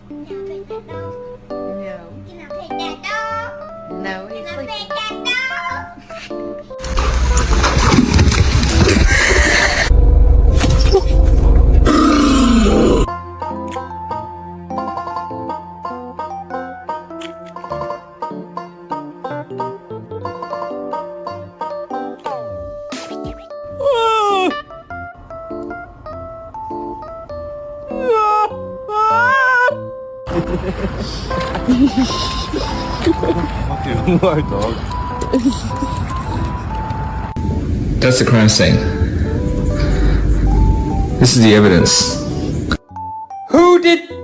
No. No, he's sleeping. That's the crime scene. This is the evidence. Who did